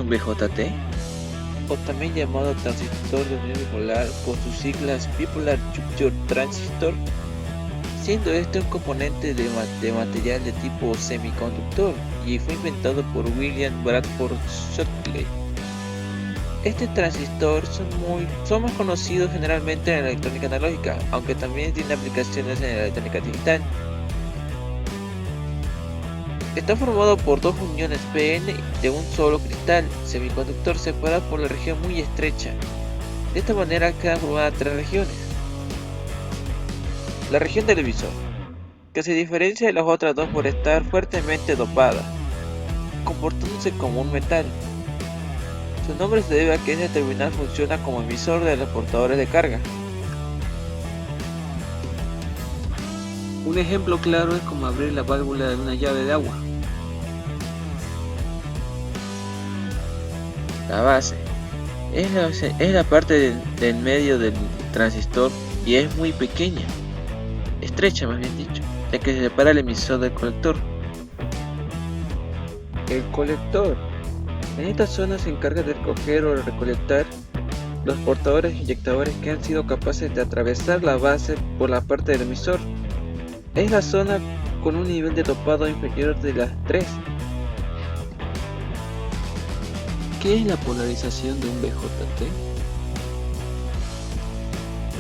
un BJT? O también llamado transistor de unión bipolar por sus siglas Bipolar Junction Transistor, siendo este un componente de material de tipo semiconductor y fue inventado por William Bradford Shockley. Este transistor son más conocidos generalmente en la electrónica analógica, aunque también tiene aplicaciones en la electrónica digital. Está formado por dos uniones PN de un solo cristal semiconductor separado por la región muy estrecha. De esta manera quedan formadas tres regiones. La región del emisor, que se diferencia de las otras dos por estar fuertemente dopada, comportándose como un metal. Su nombre se debe a que este terminal funciona como emisor de los portadores de carga. Un ejemplo claro es como abrir la válvula de una llave de agua. La base es la parte del medio del transistor y es muy pequeña, estrecha más bien dicho, ya que se separa el emisor del colector. El colector. En esta zona se encarga de recoger o recolectar los portadores e inyectadores que han sido capaces de atravesar la base por la parte del emisor. Es la zona con un nivel de dopado inferior de las 3. ¿Qué es la polarización de un BJT?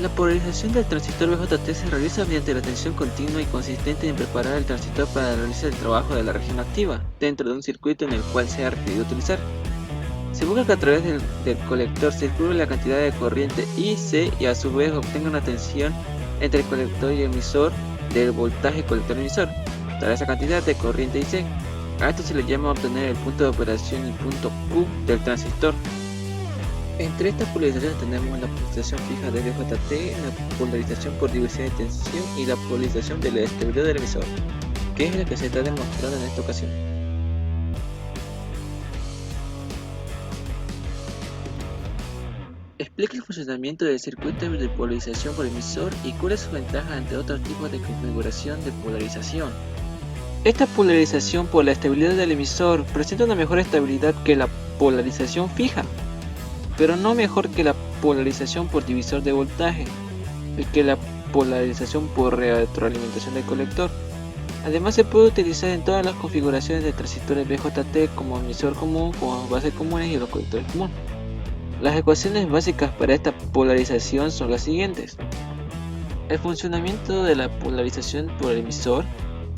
La polarización del transistor BJT se realiza mediante la tensión continua y consistente en preparar el transistor para realizar el trabajo de la región activa dentro de un circuito en el cual sea requerido utilizar. Se busca que a través del colector circule la cantidad de corriente IC y a su vez obtenga una tensión entre el colector y el emisor del voltaje colector-emisor, dada esa cantidad de corriente IC. A esto se le llama obtener el punto de operación y punto Q del transistor. Entre estas polarizaciones tenemos la polarización fija de BJT, la polarización por división de tensión y la polarización de la estabilidad del emisor, que es la que se está demostrando en esta ocasión. Explica el funcionamiento del circuito de polarización por emisor y cuál es su ventaja ante otros tipos de configuración de polarización. Esta polarización por la estabilidad del emisor presenta una mejor estabilidad que la polarización fija, pero no mejor que la polarización por divisor de voltaje y que la polarización por retroalimentación del colector. Además se puede utilizar en todas las configuraciones de transistores BJT como emisor común, como bases comunes y los colectores comunes. Las ecuaciones básicas para esta polarización son las siguientes. El funcionamiento de la polarización por el emisor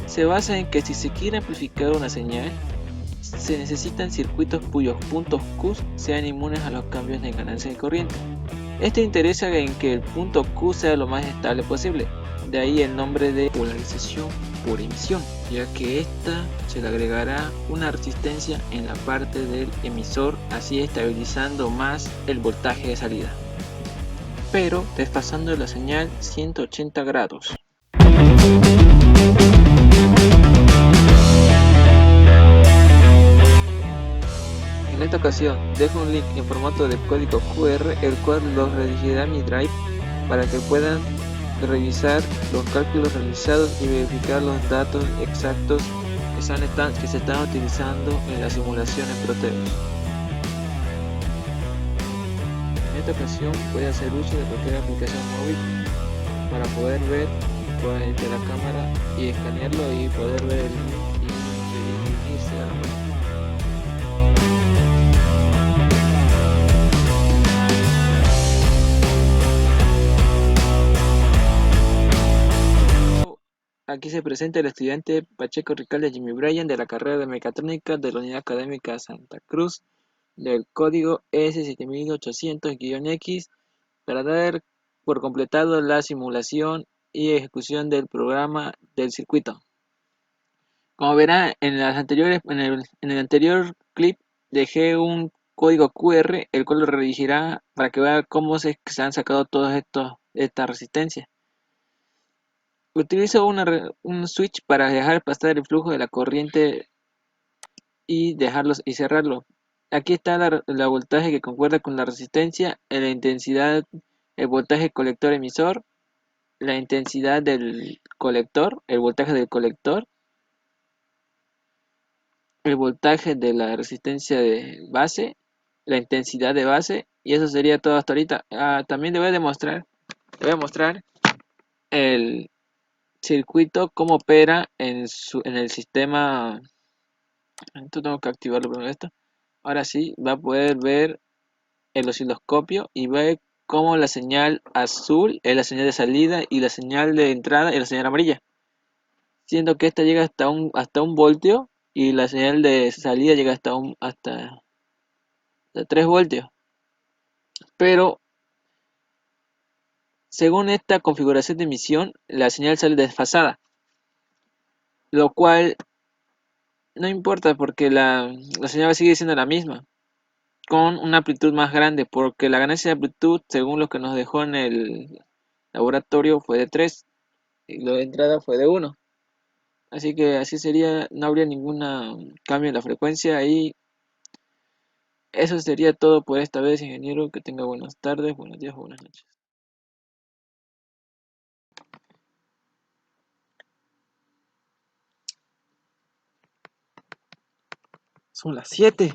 se basa en que si se quiere amplificar una señal, se necesitan circuitos cuyos puntos Q sean inmunes a los cambios de ganancia de corriente. Esto interesa en que el punto Q sea lo más estable posible, de ahí el nombre de polarización por emisión, ya que esta se le agregará una resistencia en la parte del emisor, así estabilizando más el voltaje de salida, pero desfasando la señal 180 grados. En esta ocasión dejo un link en formato de código QR, el cual los redirigirá a mi Drive para que puedan revisar los cálculos realizados y verificar los datos exactos que se están utilizando en la simulación en Proteus. En esta ocasión voy a hacer uso de cualquier aplicación móvil para poder ver desde la cámara y escanearlo y poder ver el link y redirigirse a la web. Aquí se presenta el estudiante Pacheco Ricalde Jimmy Bryan de la carrera de Mecatrónica de la Unidad Académica Santa Cruz del código S7800-X para dar por completado la simulación y ejecución del programa del circuito. Como verán en el anterior clip dejé un código QR el cual lo redirigirá para que vea cómo se han sacado todas estas resistencias. Utilizo un switch para dejar pasar el flujo de la corriente y cerrarlo. Aquí está la voltaje que concuerda con la resistencia, la intensidad, el voltaje colector emisor, la intensidad del colector, el voltaje del colector, el voltaje de la resistencia de base, la intensidad de base, y eso sería todo hasta ahorita. También le voy a mostrar el circuito cómo opera en el sistema. Esto tengo que activarlo primero esto. Ahora sí, va a poder ver el osciloscopio y ve cómo la señal azul es la señal de salida y la señal de entrada es la señal amarilla. Siendo que esta llega hasta un voltio y la señal de salida llega hasta 3 voltios. Pero según esta configuración de emisión, la señal sale desfasada, lo cual no importa porque la señal sigue siendo la misma, con una amplitud más grande, porque la ganancia de amplitud, según lo que nos dejó en el laboratorio, fue de 3 y lo de entrada fue de 1. Así que así sería, no habría ningún cambio en la frecuencia y eso sería todo por esta vez, ingeniero. Que tenga buenas tardes, buenos días o buenas noches. Son las 7.